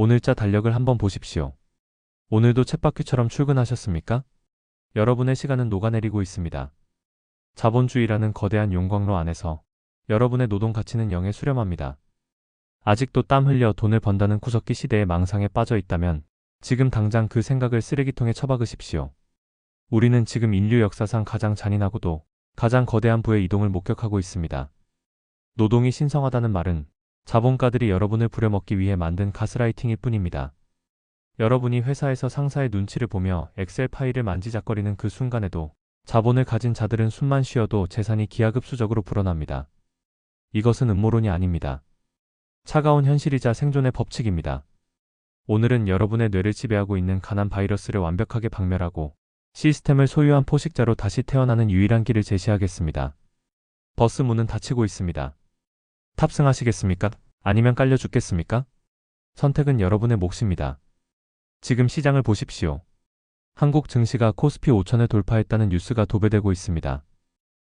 오늘자 달력을 한번 보십시오. 오늘도 쳇바퀴처럼 출근하셨습니까? 여러분의 시간은 녹아내리고 있습니다. 자본주의라는 거대한 용광로 안에서 여러분의 노동 가치는 영에 수렴합니다. 아직도 땀 흘려 돈을 번다는 구석기 시대의 망상에 빠져 있다면 지금 당장 그 생각을 쓰레기통에 처박으십시오. 우리는 지금 인류 역사상 가장 잔인하고도 가장 거대한 부의 이동을 목격하고 있습니다. 노동이 신성하다는 말은 자본가들이 여러분을 부려먹기 위해 만든 가스라이팅일 뿐입니다. 여러분이 회사에서 상사의 눈치를 보며 엑셀 파일을 만지작거리는 그 순간에도 자본을 가진 자들은 숨만 쉬어도 재산이 기하급수적으로 불어납니다. 이것은 음모론이 아닙니다. 차가운 현실이자 생존의 법칙입니다. 오늘은 여러분의 뇌를 지배하고 있는 가난 바이러스를 완벽하게 박멸하고 시스템을 소유한 포식자로 다시 태어나는 유일한 길을 제시하겠습니다. 버스 문은 닫히고 있습니다. 탑승하시겠습니까? 아니면 깔려 죽겠습니까? 선택은 여러분의 몫입니다. 지금 시장을 보십시오. 한국 증시가 코스피 5천을 돌파했다는 뉴스가 도배되고 있습니다.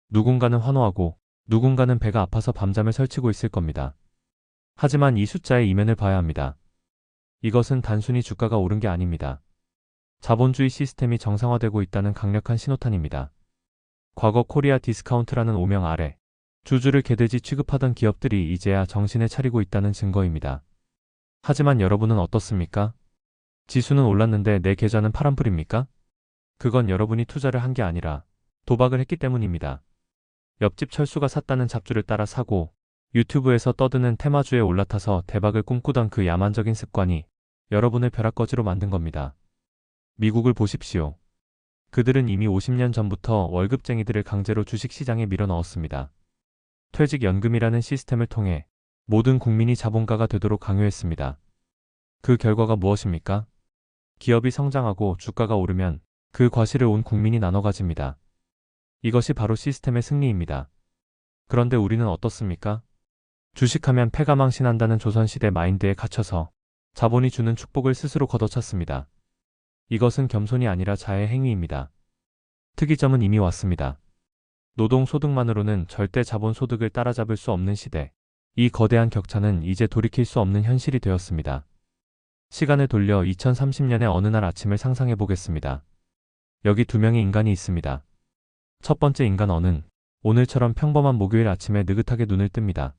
누군가는 환호하고 누군가는 배가 아파서 밤잠을 설치고 있을 겁니다. 하지만 이 숫자의 이면을 봐야 합니다. 이것은 단순히 주가가 오른 게 아닙니다. 자본주의 시스템이 정상화되고 있다는 강력한 신호탄입니다. 과거 코리아 디스카운트라는 오명 아래 주주를 개돼지 취급하던 기업들이 이제야 정신을 차리고 있다는 증거입니다. 하지만 여러분은 어떻습니까? 지수는 올랐는데 내 계좌는 파란불입니까? 그건 여러분이 투자를 한 게 아니라 도박을 했기 때문입니다. 옆집 철수가 샀다는 잡주를 따라 사고 유튜브에서 떠드는 테마주에 올라타서 대박을 꿈꾸던 그 야만적인 습관이 여러분을 벼락거지로 만든 겁니다. 미국을 보십시오. 그들은 이미 50년 전부터 월급쟁이들을 강제로 주식시장에 밀어넣었습니다. 퇴직연금이라는 시스템을 통해 모든 국민이 자본가가 되도록 강요했습니다. 그 결과가 무엇입니까? 기업이 성장하고 주가가 오르면 그 과실을 온 국민이 나눠 가집니다. 이것이 바로 시스템의 승리입니다. 그런데 우리는 어떻습니까? 주식하면 패가 망신한다는 조선시대 마인드에 갇혀서 자본이 주는 축복을 스스로 걷어찼습니다. 이것은 겸손이 아니라 자해 행위입니다. 특이점은 이미 왔습니다. 노동소득만으로는 절대 자본소득을 따라잡을 수 없는 시대. 이 거대한 격차는 이제 돌이킬 수 없는 현실이 되었습니다. 시간을 돌려 2030년의 어느 날 아침을 상상해 보겠습니다. 여기 두 명의 인간이 있습니다. 첫 번째 인간 어는 오늘처럼 평범한 목요일 아침에 느긋하게 눈을 뜹니다.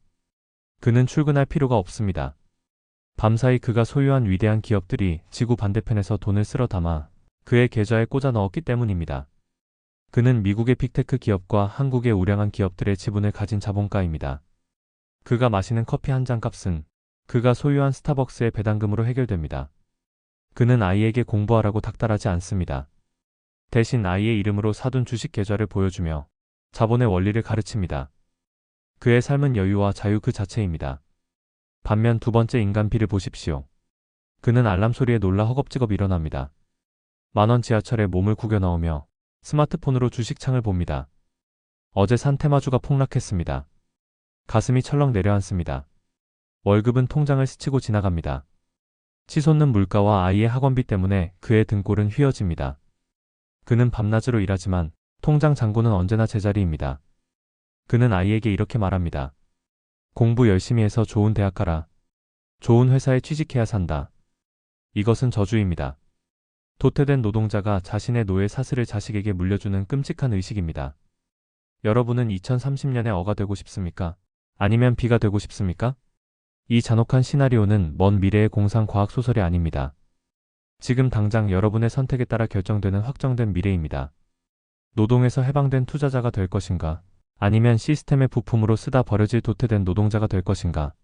그는 출근할 필요가 없습니다. 밤사이 그가 소유한 위대한 기업들이 지구 반대편에서 돈을 쓸어 담아 그의 계좌에 꽂아 넣었기 때문입니다. 그는 미국의 빅테크 기업과 한국의 우량한 기업들의 지분을 가진 자본가입니다. 그가 마시는 커피 한 잔 값은 그가 소유한 스타벅스의 배당금으로 해결됩니다. 그는 아이에게 공부하라고 닥달하지 않습니다. 대신 아이의 이름으로 사둔 주식 계좌를 보여주며 자본의 원리를 가르칩니다. 그의 삶은 여유와 자유 그 자체입니다. 반면 두 번째 인간 B를 보십시오. 그는 알람 소리에 놀라 허겁지겁 일어납니다. 만원 지하철에 몸을 구겨 넣으며 스마트폰으로 주식창을 봅니다. 어제 산 테마주가 폭락했습니다. 가슴이 철렁 내려앉습니다. 월급은 통장을 스치고 지나갑니다. 치솟는 물가와 아이의 학원비 때문에 그의 등골은 휘어집니다. 그는 밤낮으로 일하지만 통장 잔고는 언제나 제자리입니다. 그는 아이에게 이렇게 말합니다. 공부 열심히 해서 좋은 대학 가라. 좋은 회사에 취직해야 산다. 이것은 저주입니다. 도태된 노동자가 자신의 노예 사슬을 자식에게 물려주는 끔찍한 의식입니다. 여러분은 2030년에 어가 되고 싶습니까? 아니면 B가 되고 싶습니까? 이 잔혹한 시나리오는 먼 미래의 공상 과학 소설이 아닙니다. 지금 당장 여러분의 선택에 따라 결정되는 확정된 미래입니다. 노동에서 해방된 투자자가 될 것인가? 아니면 시스템의 부품으로 쓰다 버려질 도태된 노동자가 될 것인가?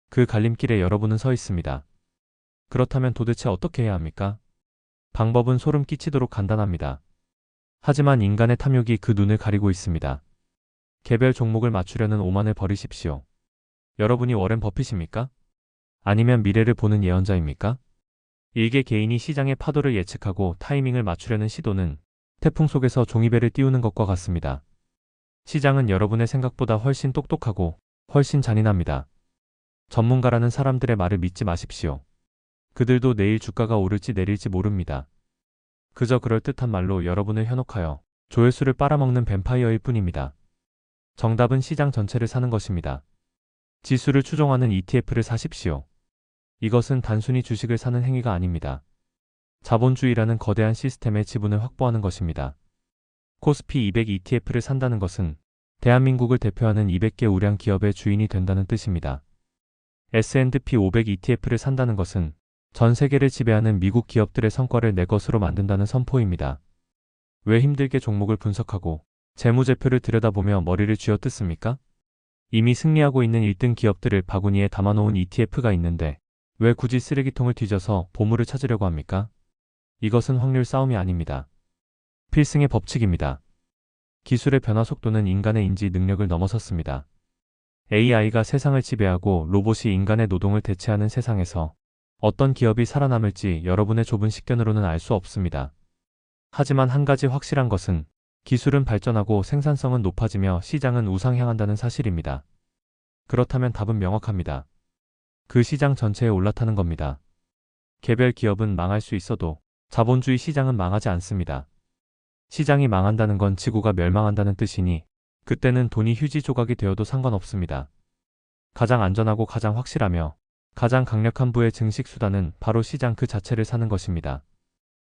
그 갈림길에 여러분은 서 있습니다. 그렇다면 도대체 어떻게 해야 합니까? 방법은 소름 끼치도록 간단합니다. 하지만 인간의 탐욕이 그 눈을 가리고 있습니다. 개별 종목을 맞추려는 오만을 버리십시오. 여러분이 워렌 버핏입니까? 아니면 미래를 보는 예언자입니까? 일개 개인이 시장의 파도를 예측하고 타이밍을 맞추려는 시도는 태풍 속에서 종이배를 띄우는 것과 같습니다. 시장은 여러분의 생각보다 훨씬 똑똑하고 훨씬 잔인합니다. 전문가라는 사람들의 말을 믿지 마십시오. 그들도 내일 주가가 오를지 내릴지 모릅니다. 그저 그럴듯한 말로 여러분을 현혹하여 조회수를 빨아먹는 뱀파이어일 뿐입니다. 정답은 시장 전체를 사는 것입니다. 지수를 추종하는 ETF를 사십시오. 이것은 단순히 주식을 사는 행위가 아닙니다. 자본주의라는 거대한 시스템의 지분을 확보하는 것입니다. 코스피 200 ETF를 산다는 것은 대한민국을 대표하는 200개 우량 기업의 주인이 된다는 뜻입니다. S&P 500 ETF를 산다는 것은 전 세계를 지배하는 미국 기업들의 성과를 내 것으로 만든다는 선포입니다. 왜 힘들게 종목을 분석하고 재무제표를 들여다보며 머리를 쥐어뜯습니까? 이미 승리하고 있는 1등 기업들을 바구니에 담아놓은 ETF가 있는데 왜 굳이 쓰레기통을 뒤져서 보물을 찾으려고 합니까? 이것은 확률 싸움이 아닙니다. 필승의 법칙입니다. 기술의 변화 속도는 인간의 인지 능력을 넘어섰습니다. AI가 세상을 지배하고 로봇이 인간의 노동을 대체하는 세상에서 어떤 기업이 살아남을지 여러분의 좁은 식견으로는 알 수 없습니다. 하지만 한 가지 확실한 것은 기술은 발전하고 생산성은 높아지며 시장은 우상향한다는 사실입니다. 그렇다면 답은 명확합니다. 그 시장 전체에 올라타는 겁니다. 개별 기업은 망할 수 있어도 자본주의 시장은 망하지 않습니다. 시장이 망한다는 건 지구가 멸망한다는 뜻이니 그때는 돈이 휴지 조각이 되어도 상관없습니다. 가장 안전하고 가장 확실하며 가장 강력한 부의 증식 수단은 바로 시장 그 자체를 사는 것입니다.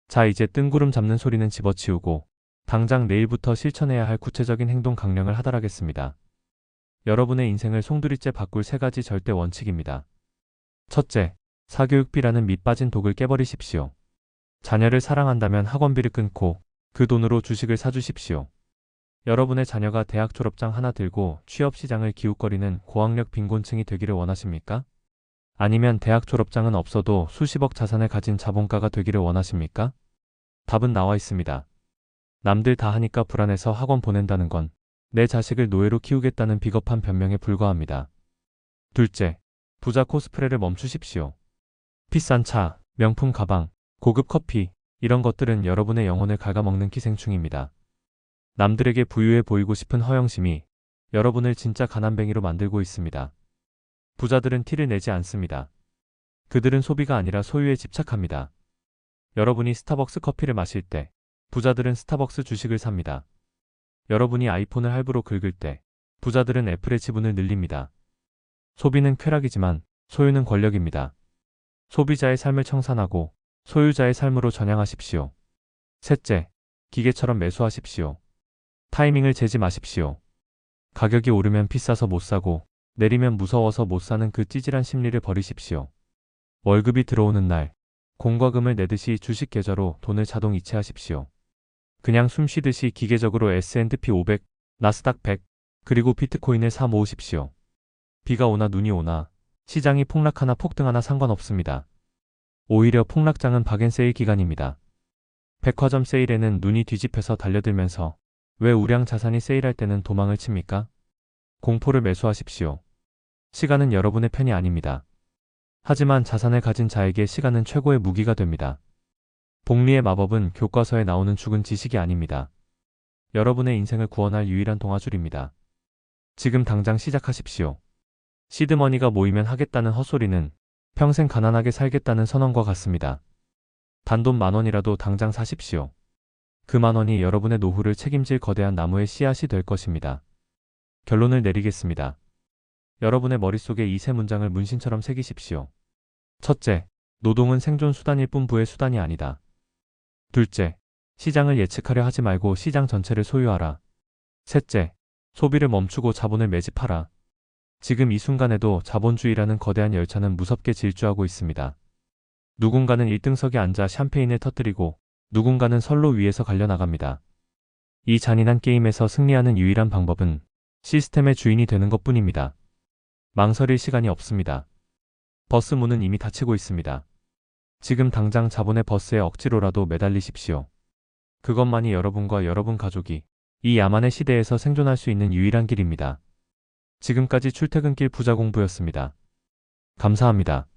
자, 이제 뜬구름 잡는 소리는 집어치우고 당장 내일부터 실천해야 할 구체적인 행동 강령을 하달하겠습니다. 여러분의 인생을 송두리째 바꿀 3가지 절대 원칙입니다. 첫째, 사교육비라는 밑 빠진 독을 깨버리십시오. 자녀를 사랑한다면 학원비를 끊고 그 돈으로 주식을 사주십시오. 여러분의 자녀가 대학 졸업장 하나 들고 취업시장을 기웃거리는 고학력 빈곤층이 되기를 원하십니까? 아니면 대학 졸업장은 없어도 수십억 자산을 가진 자본가가 되기를 원하십니까? 답은 나와 있습니다. 남들 다 하니까 불안해서 학원 보낸다는 건 내 자식을 노예로 키우겠다는 비겁한 변명에 불과합니다. 둘째, 부자 코스프레를 멈추십시오. 비싼 차, 명품 가방, 고급 커피, 이런 것들은 여러분의 영혼을 갉아먹는 기생충입니다. 남들에게 부유해 보이고 싶은 허영심이 여러분을 진짜 가난뱅이로 만들고 있습니다. 부자들은 티를 내지 않습니다. 그들은 소비가 아니라 소유에 집착합니다. 여러분이 스타벅스 커피를 마실 때 부자들은 스타벅스 주식을 삽니다. 여러분이 아이폰을 할부로 긁을 때 부자들은 애플의 지분을 늘립니다. 소비는 쾌락이지만 소유는 권력입니다. 소비자의 삶을 청산하고 소유자의 삶으로 전향하십시오. 셋째, 기계처럼 매수하십시오. 타이밍을 재지 마십시오. 가격이 오르면 비싸서 못 사고 내리면 무서워서 못 사는 그 찌질한 심리를 버리십시오. 월급이 들어오는 날 공과 금을 내듯이 주식 계좌로 돈을 자동 이체하십시오. 그냥 숨 쉬듯이 기계적으로 S&P 500, 나스닥 100, 그리고 비트코인을 사 모으십시오. 비가 오나 눈이 오나 시장이 폭락하나 폭등하나 상관없습니다. 오히려 폭락장은 박앤세일 기간입니다. 백화점 세일에는 눈이 뒤집혀서 달려들면서 왜 우량 자산이 세일할 때는 도망을 칩니까? 공포를 매수하십시오. 시간은 여러분의 편이 아닙니다. 하지만 자산을 가진 자에게 시간은 최고의 무기가 됩니다. 복리의 마법은 교과서에 나오는 죽은 지식이 아닙니다. 여러분의 인생을 구원할 유일한 동화줄입니다. 지금 당장 시작하십시오. 시드머니가 모이면 하겠다는 헛소리는 평생 가난하게 살겠다는 선언과 같습니다. 단돈 10,000원이라도 당장 사십시오. 그 10,000원이 여러분의 노후를 책임질 거대한 나무의 씨앗이 될 것입니다. 결론을 내리겠습니다. 여러분의 머릿속에 이 세 문장을 문신처럼 새기십시오. 첫째, 노동은 생존 수단일 뿐 부의 수단이 아니다. 둘째, 시장을 예측하려 하지 말고 시장 전체를 소유하라. 셋째, 소비를 멈추고 자본을 매집하라. 지금 이 순간에도 자본주의라는 거대한 열차는 무섭게 질주하고 있습니다. 누군가는 1등석에 앉아 샴페인을 터뜨리고 누군가는 선로 위에서 갈려나갑니다. 이 잔인한 게임에서 승리하는 유일한 방법은 시스템의 주인이 되는 것뿐입니다. 망설일 시간이 없습니다. 버스 문은 이미 닫히고 있습니다. 지금 당장 자본의 버스에 억지로라도 매달리십시오. 그것만이 여러분과 여러분 가족이 이 야만의 시대에서 생존할 수 있는 유일한 길입니다. 지금까지 출퇴근길 부자공부였습니다. 감사합니다.